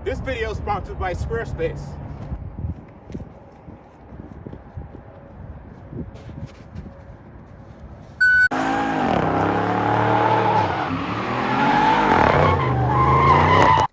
This video is sponsored by Squarespace.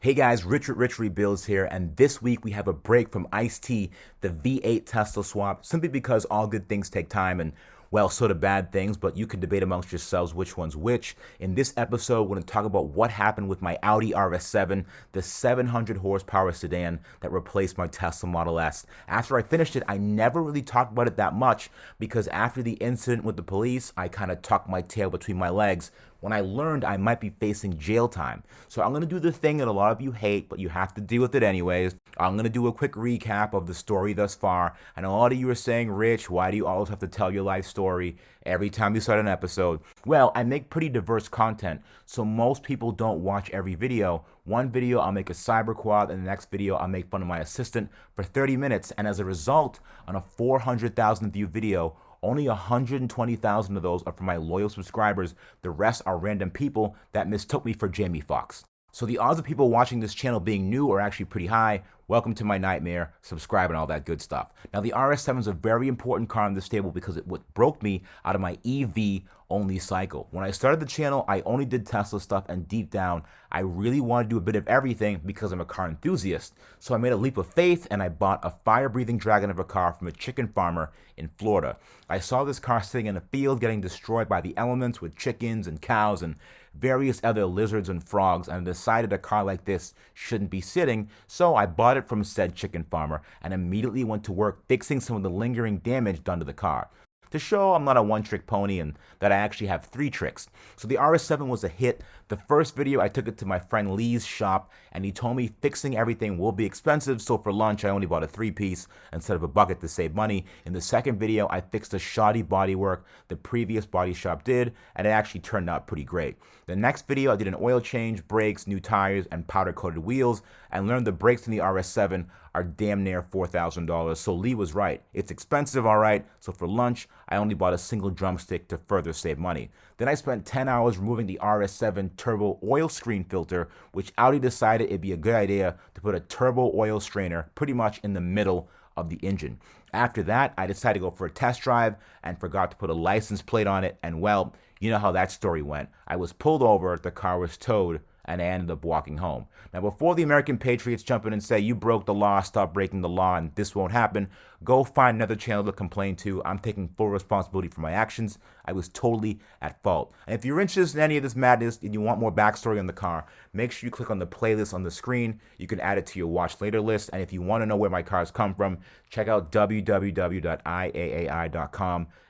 Hey guys, Richard Rich Rebuilds here, and this week we have a break from Ice-T, the V8 Tesla swap, simply because all good things take time and, well, so do bad things, but you can debate amongst yourselves which one's which. In this episode, we're going to talk about what happened with my Audi RS7, the 700 horsepower sedan that replaced my Tesla Model S. After I finished it, I never really talked about it that much because after the incident with the police, I kind of tucked my tail between my legs when I learned I might be facing jail time. So I'm going to do the thing that a lot of you hate, but you have to deal with it anyways. I'm going to do a quick recap of the story thus far. I know a lot of you are saying, Rich, why do you always have to tell your life story every time you start an episode? Well, I make pretty diverse content, so most people don't watch every video. One video, I'll make a cyber quad, and the next video, I'll make fun of my assistant for 30 minutes. And as a result, on a 400,000 view video, only 120,000 of those are for my loyal subscribers. The rest are random people that mistook me for Jamie Foxx. So the odds of people watching this channel being new are actually pretty high. Welcome to my nightmare, subscribe and all that good stuff. Now the RS7 is a very important car in this stable because it what broke me out of my EV only cycle. When I started the channel, I only did Tesla stuff, and deep down, I really want to do a bit of everything because I'm a car enthusiast. So I made a leap of faith and I bought a fire-breathing dragon of a car from a chicken farmer in Florida. I saw this car sitting in a field getting destroyed by the elements with chickens and cows and various other lizards and frogs, and decided a car like this shouldn't be sitting, so I bought it from said chicken farmer and immediately went to work fixing some of the lingering damage done to the car, to show I'm not a one-trick pony and that I actually have 3 tricks. So the RS7 was a hit. The first video, I took it to my friend Lee's shop, and he told me fixing everything will be expensive, so for lunch I only bought a 3-piece instead of a bucket to save money. In the second video, I fixed the shoddy bodywork the previous body shop did, and it actually turned out pretty great. The next video, I did an oil change, brakes, new tires, and powder-coated wheels, and learned the brakes in the RS7 are damn near $4,000, so Lee was right. It's expensive, all right, so for lunch, I only bought a single drumstick to further save money. Then I spent 10 hours removing the RS7 turbo oil screen filter, which Audi decided it'd be a good idea to put a turbo oil strainer pretty much in the middle of the engine. After that, I decided to go for a test drive and forgot to put a license plate on it, and well, you know how that story went. I was pulled over, the car was towed, and I ended up walking home. Now, before the American patriots jump in and say, you broke the law, stop breaking the law, and this won't happen, go find another channel to complain to. I'm taking full responsibility for my actions. I was totally at fault. And if you're interested in any of this madness and you want more backstory on the car, make sure you click on the playlist on the screen. You can add it to your watch later list. And if you want to know where my cars come from, check out www.iaai.com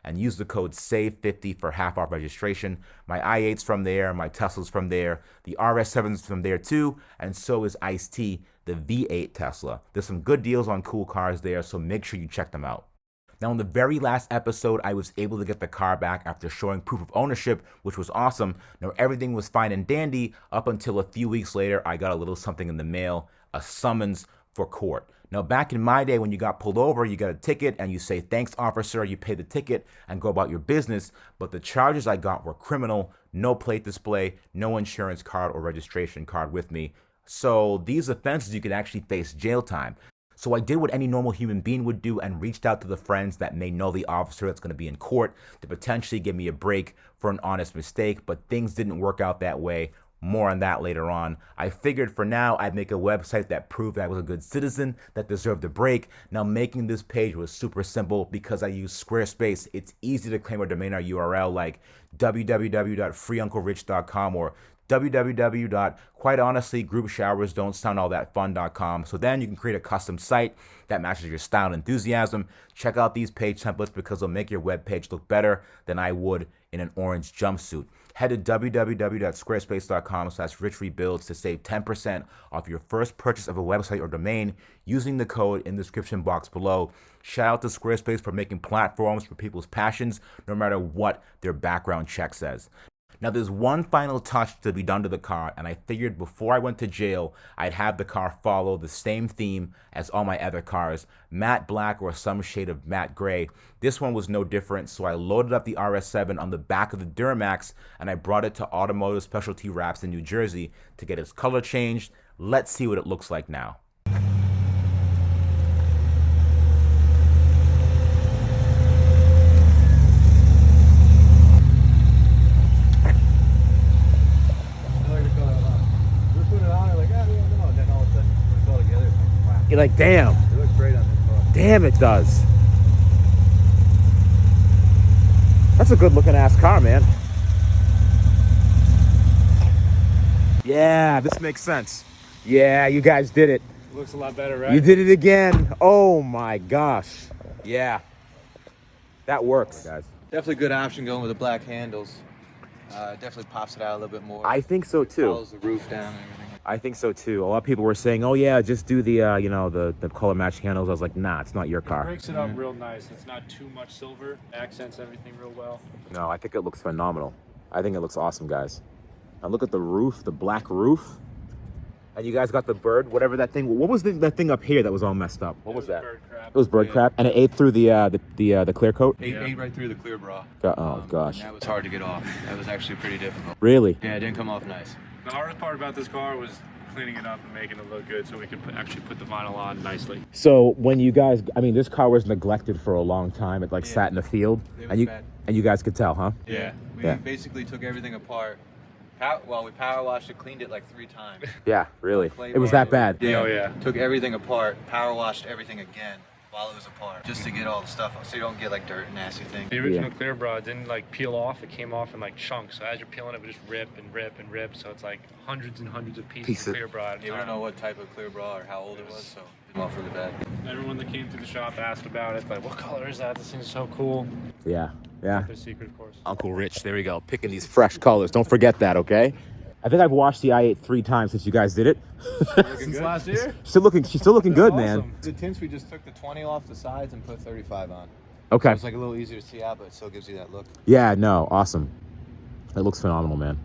and use the code SAVE50 for half off registration. My i8's from there, my Tesla's from there, the RS7's from there too, and so is Ice-T, the V8 Tesla. There's some good deals on cool cars there, so make sure you check them out. Now, in the very last episode, I was able to get the car back after showing proof of ownership, which was awesome. Now, everything was fine and dandy up until a few weeks later, I got a little something in the mail, a summons for court. Now, back in my day, when you got pulled over, you got a ticket and you say, thanks, officer, you pay the ticket and go about your business. But the charges I got were criminal, no plate display, no insurance card or registration card with me. So these offenses, you could actually face jail time. So I did what any normal human being would do and reached out to the friends that may know the officer that's going to be in court to potentially give me a break for an honest mistake, but things didn't work out that way. More on that later on. I figured for now I'd make a website that proved I was a good citizen that deserved a break. Now, making this page was super simple because I use Squarespace. It's easy to claim a domain or URL like www.freeunclerich.com or www.quitehonestlygroupshowersdon'tsoundallthatfun.com. So then you can create a custom site that matches your style and enthusiasm. Check out these page templates because they'll make your web page look better than I would in an orange jumpsuit. Head to www.squarespace.com/richrebuilds to save 10% off your first purchase of a website or domain using the code in the description box below. Shout out to Squarespace for making platforms for people's passions, no matter what their background check says. Now, there's one final touch to be done to the car, and I figured before I went to jail, I'd have the car follow the same theme as all my other cars, matte black or some shade of matte gray. This one was no different, so I loaded up the RS7 on the back of the Duramax, and I brought it to Automotive Specialty Wraps in New Jersey to get its color changed, Let's see what it looks like now. You're like, damn. It looks great on this car. Damn, it does. That's a good looking ass car, man. Yeah, this makes sense. Yeah, you guys did it. Looks a lot better, right? You did it again. Oh my gosh. Yeah. That works, guys. Definitely good option going with the black handles. Definitely pops it out a little bit more. I think so too. Follows the roof down and everything. I think so too. A lot of people were saying, "Oh yeah, just do the you know, the color matching handles." I was like, "Nah, it's not your car." It breaks it up real nice. It's not too much silver. Accents everything real well. No, I think it looks phenomenal. I think it looks awesome, guys. And look at the roof, the black roof. And you guys got the bird, whatever that thing. What was that thing up here that was all messed up? What was that? Bird crap. It was bird crap, and it ate through the clear coat. Ate right through the clear bra. Oh gosh. And that was hard to get off. That was actually pretty difficult. Really? Yeah, it didn't come off nice. The hardest part about this car was cleaning it up and making it look good so we could actually put the vinyl on nicely. So when you guys, I mean, this car was neglected for a long time. It like sat in the field, It and was bad. you guys could tell, huh? Yeah. We Yeah. basically took everything apart. We power washed it, cleaned it like 3 times. Yeah, really. Clay It was bar. that bad. Yeah. Oh, yeah. Took everything apart, power washed everything again while it was apart, just to get all the stuff off, so you don't get like dirt and nasty things. The original clear bra didn't like peel off. It came off in like chunks. So as you're peeling it, would just rip and rip and rip. So it's like hundreds and hundreds of pieces of clear bra at a You don't time. know what type of clear bra or how old it was, so it went off really bad. Everyone that came through the shop asked about it. Like, what color is that? This thing's so cool. Yeah, yeah. Their secret, of course. Uncle Rich, there we go, picking these fresh colors. Don't forget that, okay? I think I've washed the i8 3 times since you guys did it. Since last year? She's still looking good, man. The tints, we just took the 20 off the sides and put 35 on. Okay. So it's like a little easier to see out, but it still gives you that look. Yeah, no, awesome. It looks phenomenal, man.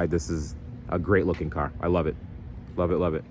This is a great looking car. I love it. Love it, love it.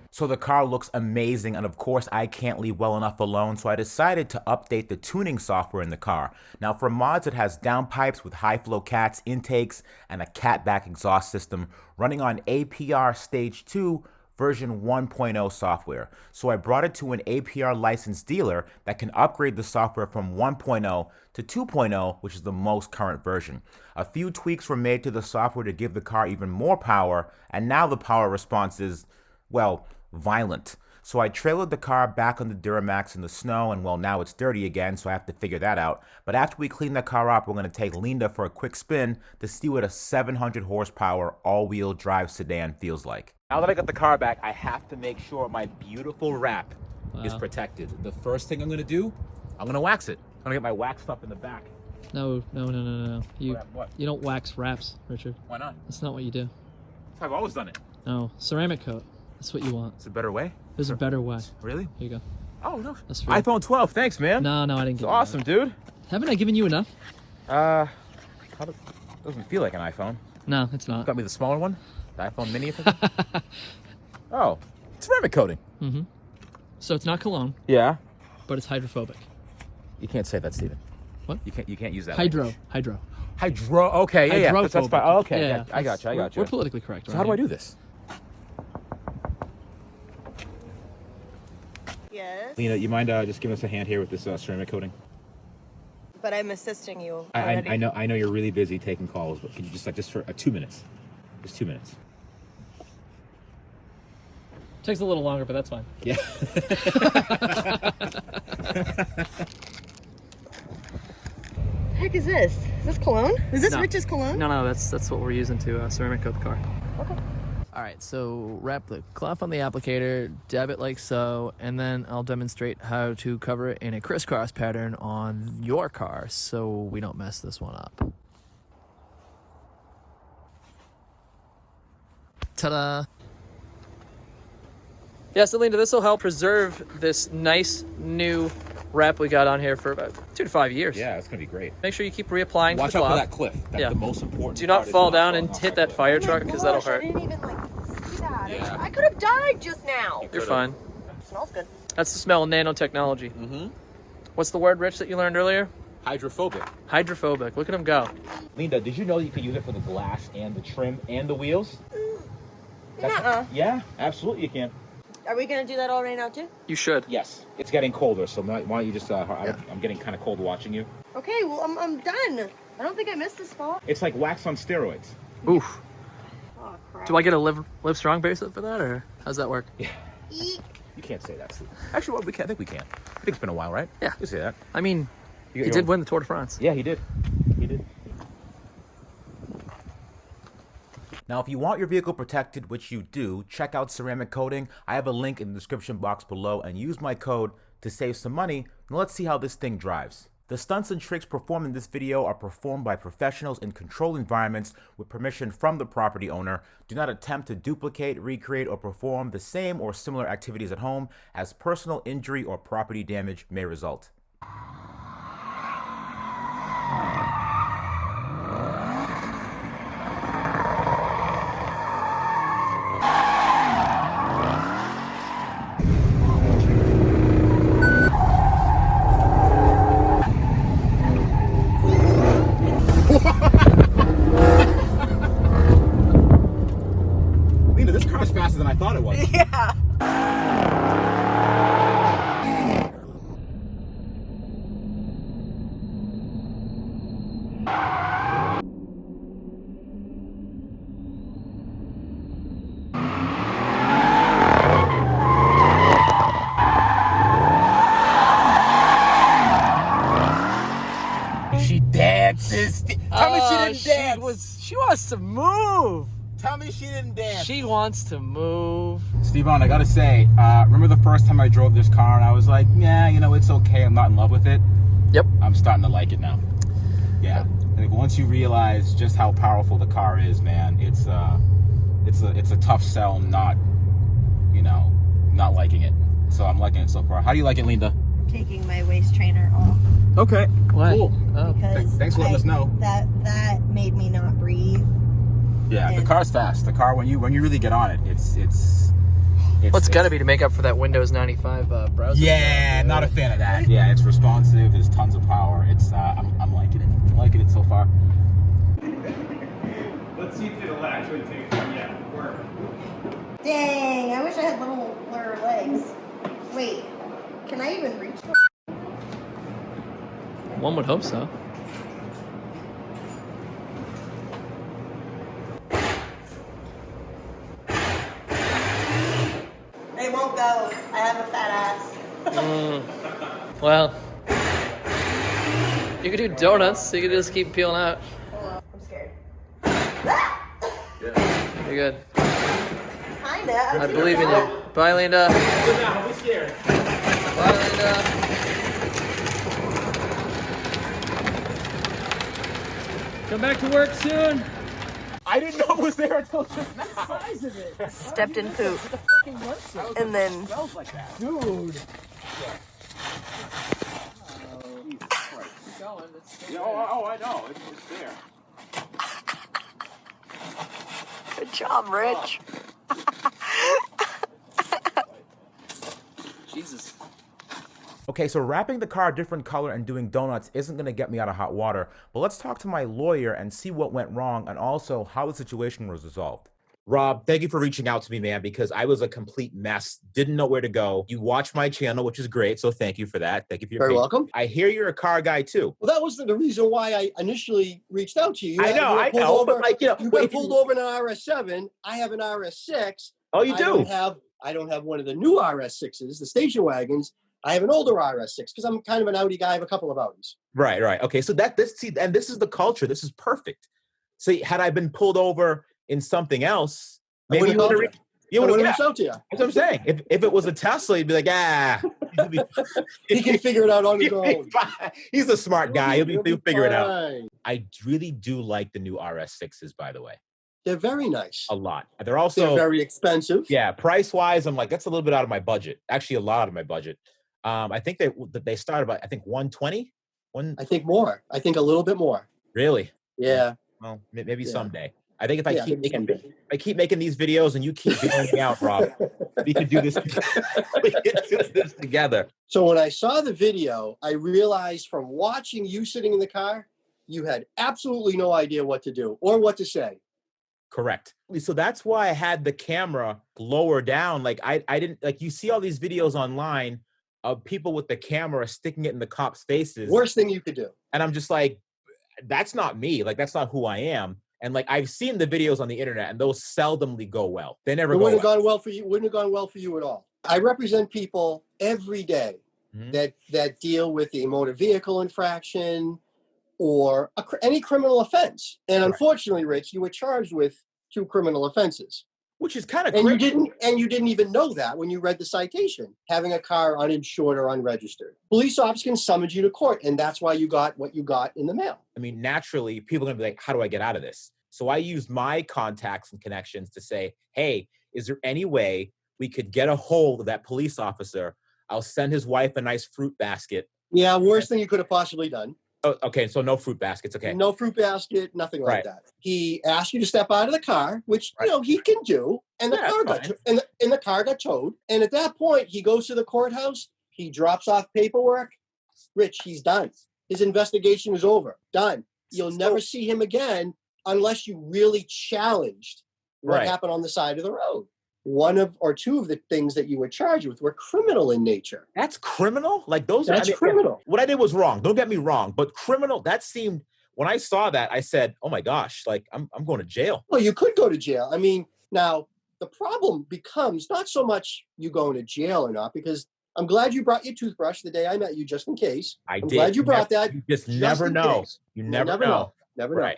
So the car looks amazing, and of course I can't leave well enough alone, so I decided to update the tuning software in the car. Now for mods, it has downpipes with high flow cats, intakes, and a catback exhaust system running on APR Stage 2 version 1.0 software. So I brought it to an APR licensed dealer that can upgrade the software from 1.0 to 2.0, which is the most current version. A few tweaks were made to the software to give the car even more power, and now the power response is, well, violent. So I trailered the car back on the Duramax in the snow, and well, now it's dirty again, so I have to figure that out. But after we clean the car up, we're going to take Leenda for a quick spin to see what a 700 horsepower all-wheel drive sedan feels like. Now that I got the car back, I have to make sure my beautiful wrap is protected. The first thing I'm going to do, I'm going to wax it. I'm going to get my wax stuff in the back. No. What? You don't wax wraps, Richard. Why not? That's not what you do. I've always done it. No, ceramic coat. That's what you want. It's a better way? There's a better way. Really? Here you go. Oh, no. That's free. iPhone 12, thanks, man. No, I didn't It's get awesome, dude. that. Haven't I given you enough? Doesn't feel like an iPhone. No, it's not. Got me the smaller one? The iPhone mini? Oh, ceramic coating. Mm-hmm. So it's not cologne, Yeah. but it's hydrophobic. You can't say that, Steven. What? You can't use that. Hydro. Okay, yeah. That's fine. Hydrophobic. Oh, okay, Yeah, I got you. We're politically correct. So how do I do this? Yes, Leenda, you mind just giving us a hand here with this ceramic coating? but I'm assisting you I already. I know you're really busy taking calls, but can you just for 2 minutes? Just 2 minutes. Takes a little longer, but that's fine. Yeah. Heck is this? Is this cologne? Is this No. Rich's cologne? No, that's what we're using to ceramic coat the car. Okay. All right, so wrap the cloth on the applicator, dab it like so, and then I'll demonstrate how to cover it in a crisscross pattern on your car so we don't mess this one up. Ta-da! Yeah, so Leenda, this will help preserve this nice new wrap we got on here for about 2 to 5 years. Yeah, it's gonna be great. Make sure you keep reapplying Watch to the out for cloth. that cliff. That's Yeah. the most important. Do not part is fall down falling and off hit that that fire Oh my truck because that'll gosh, I hurt. didn't even see that. Yeah. I could have died just now. You're fine. It smells good. That's the smell of nanotechnology. Mm-hmm. What's the word, Rich, that you learned earlier? Hydrophobic. Hydrophobic. Look at him go. Leenda, did you know you could use it for the glass and the trim and the wheels? Nuh-uh. Yeah, absolutely you can. Are we gonna do that all right now too? You should. Yes, it's getting colder, so why don't you just? I'm getting kind of cold watching you. Okay, well I'm done. I don't think I missed a spot. It's like wax on steroids. Oof. Oh crap. Do I get a live strong bracelet for that, or how's that work? Yeah. Eek. You can't say that, Steve. Actually, well, we can. I think we can. I think it's been a while, right? Yeah. You say that. I mean, You he did win the Tour de France. Yeah, he did. He did. Now, if you want your vehicle protected, which you do, check out ceramic coating. I have a link in the description box below, and use my code to save some money. And let's see how this thing drives. The stunts and tricks performed in this video are performed by professionals in controlled environments with permission from the property owner. Do not attempt to duplicate, recreate, or perform the same or similar activities at home, as personal injury or property damage may result. Leenda, this car's faster than I thought it was. Yeah. She dances. Tell me she didn't dance. She wants to move. Tell me she didn't dance. She wants to move. Steven, I gotta say, remember the first time I drove this car and I was like, yeah, you know, it's okay. I'm not in love with it. Yep. I'm starting to like it now. Yeah. I think once you realize just how powerful the car is, man, it's a tough sell not, you know, not liking it. So I'm liking it so far. How do you like it, Leenda? Taking my waist trainer off Okay. Why? Cool. Oh. because Thanks for letting us know. That made me not breathe. Yeah, the And- car's fast. The car, when you really get on it, it's What's gotta be to make up for that Windows 95 browser? Yeah, not a fan of that. Yeah, it's responsive. There's tons of power. It's I'm liking it. I'm liking it so far. Let's see if it'll actually take work. Dang, I wish I had littler legs. Wait, can I even reach them? One would hope so. They won't go. I have a fat ass. Well, you could do donuts. So you could just keep peeling out. Hold on, I'm scared. You're good. Kinda. I believe in you. Bye, Leenda. Don't be scared. Bye, Leenda. Come back to work soon. I didn't know it was there until just now. Stepped in poop. And then Smells like that. Dude. Yeah, oh, I know. It's there. good job, Rich. Jesus. Okay, so wrapping the car a different color and doing donuts isn't going to get me out of hot water, but let's talk to my lawyer and see what went wrong and also how the situation was resolved. Rob, thank you for reaching out to me, man, because I was a complete mess. Didn't know where to go. You watched my channel, which is great, so thank you for that. Thank you for your Very patience. welcome. I hear you're a car guy, too. Well, that was the reason why I initially reached out to you. I know, but like, you know, you got pulled over in an RS7. I have an RS6. Oh, you do? I don't have one of the new RS6s, the station wagons. I have an older RS6 because I'm kind of an Audi guy. I have a couple of Audis. Right. Okay, so this is the culture. This is perfect. See, had I been pulled over in something else, maybe you would have reached out to you. That's what I'm saying. If it was a Tesla, you'd be like, He can figure it out on his own. He's a smart guy. He'll figure it out. Fine. I really do like the new RS6s, by the way. They're very nice. A lot. They're also They're very expensive. Yeah, price wise, I'm like, that's a little bit out of my budget. Actually, a lot out of my budget. I think they start about 120. I think more. I think a little bit more. Really? Yeah. Well, maybe someday. I think if I keep making these videos and you keep bailing me out, Rob, we could do this. We could do this together. So when I saw the video, I realized from watching you sitting in the car, you had absolutely no idea what to do or what to say. Correct. So that's why I had the camera lower down. Like I didn't, like, you see all these videos online of people with the camera sticking it in the cops' faces. Worst thing you could do. And I'm just like, that's not me. Like, that's not who I am. And like, I've seen the videos on the internet and those seldomly go well. They never It go wouldn't have well. gone well for you. Wouldn't have gone well for you at all. I represent people every day that deal with a motor vehicle infraction or any criminal offense. And unfortunately, Rich, you were charged with 2 criminal offenses. Which is kind of And crazy. you didn't even know that when you read the citation, having a car uninsured or unregistered. Police officers can summon you to court, and that's why you got what you got in the mail. I mean, naturally, people are going to be like, how do I get out of this? So I used my contacts and connections to say, hey, is there any way we could get a hold of that police officer? I'll send his wife a nice fruit basket. Yeah, worst thing you could have possibly done. Oh, okay, so no fruit baskets. Okay. No fruit basket, nothing like that. He asked you to step out of the car, which you know he can do, and the car got and the car got towed. And at that point, he goes to the courthouse. He drops off paperwork. Rich, he's done. His investigation is over. Done. You'll never see him again unless you really challenged what happened on the side of the road. 1 or 2 of the things that you were charged with were criminal in nature. That's criminal? Like those That's criminal. What I did was wrong. Don't get me wrong. But criminal, that seemed, when I saw that, I said, oh my gosh, like I'm going to jail. Well, you could go to jail. I mean, now the problem becomes not so much you going to jail or not, because I'm glad you brought your toothbrush the day I met you, just in case. I'm glad you brought that. You just never know. You never know. Never know.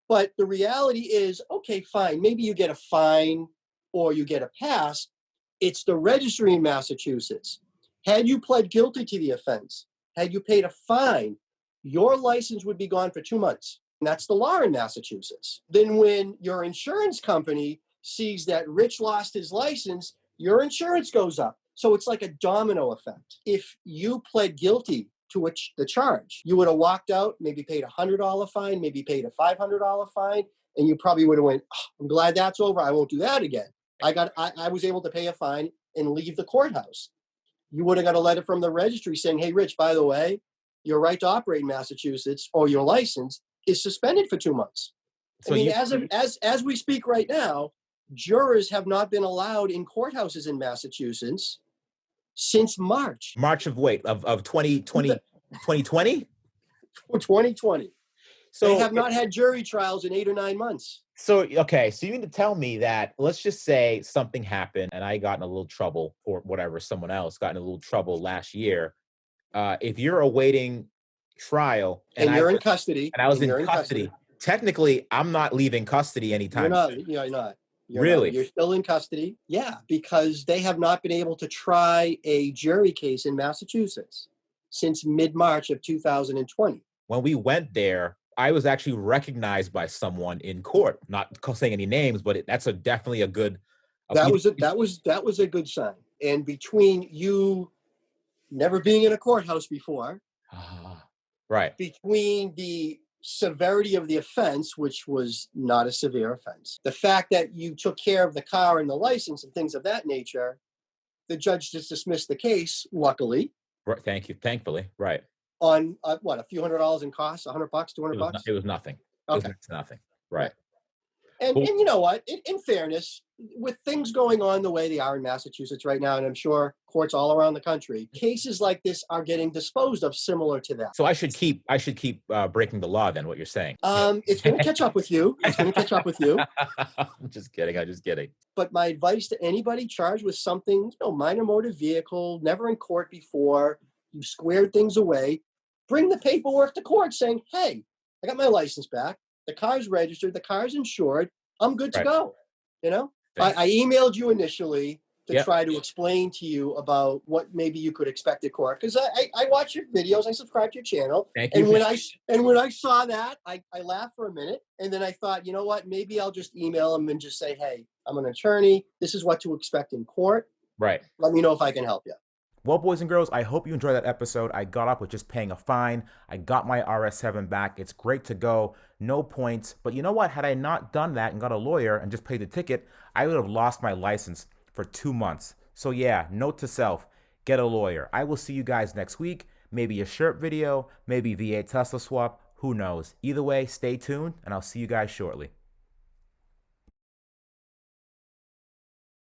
But the reality is, okay, fine. Maybe you get a fine or you get a pass. It's the registry in Massachusetts. Had you pled guilty to the offense, had you paid a fine, your license would be gone for 2 months. And that's the law in Massachusetts. Then when your insurance company sees that Rich lost his license, your insurance goes up. So it's like a domino effect. If you pled guilty to the charge, you would have walked out, maybe paid a $100 fine, maybe paid a $500 fine, and you probably would have went, oh, I'm glad that's over. I won't do that again. I was able to pay a fine and leave the courthouse. You would have got a letter from the registry saying, hey, Rich, by the way, your right to operate in Massachusetts or your license is suspended for 2 months. So I mean, as we speak right now, jurors have not been allowed in courthouses in Massachusetts since March. March of 2020? 2020? 2020. So they have not had jury trials in 8 or 9 months. So, okay, so you mean to tell me that, let's just say something happened and I got in a little trouble, or whatever, someone else got in a little trouble last year. If you're awaiting trial and you're in custody, and I was in custody, technically I'm not leaving custody anytime soon. You're not. Really? You're still in custody. Yeah, because they have not been able to try a jury case in Massachusetts since mid-March of 2020. When we went there, I was actually recognized by someone in court. Not saying any names, but that's definitely a good. That was a good sign. And between you never being in a courthouse before, right? Between the severity of the offense, which was not a severe offense, the fact that you took care of the car and the license and things of that nature, the judge just dismissed the case. Luckily, right. Thank you. Thankfully, right. On what, a few $100 in costs, $100, $200? It was nothing. Okay. It was nothing. Right. And you know what? In fairness, with things going on the way they are in Massachusetts right now, and I'm sure courts all around the country, cases like this are getting disposed of similar to that. So I should keep breaking the law then, what you're saying. It's going to catch up with you. I'm just kidding. But my advice to anybody charged with something, minor motor vehicle, never in court before, you squared things away, bring the paperwork to court saying, hey, I got my license back. The car's registered. The car's insured. I'm good to go. I emailed you initially to try to explain to you about what maybe you could expect at court. Because I watch your videos. I subscribe to your channel. Thank you. And when I saw that, I laughed for a minute. And then I thought, you know what? Maybe I'll just email him and just say, hey, I'm an attorney. This is what to expect in court. Right. Let me know if I can help you. Well, boys and girls, I hope you enjoyed that episode. I got off with just paying a fine. I got my RS7 back. It's great to go. No points. But you know what? Had I not done that and got a lawyer and just paid the ticket, I would have lost my license for 2 months. So yeah, note to self, get a lawyer. I will see you guys next week. Maybe a shirt video, maybe V8 Tesla swap. Who knows? Either way, stay tuned, and I'll see you guys shortly.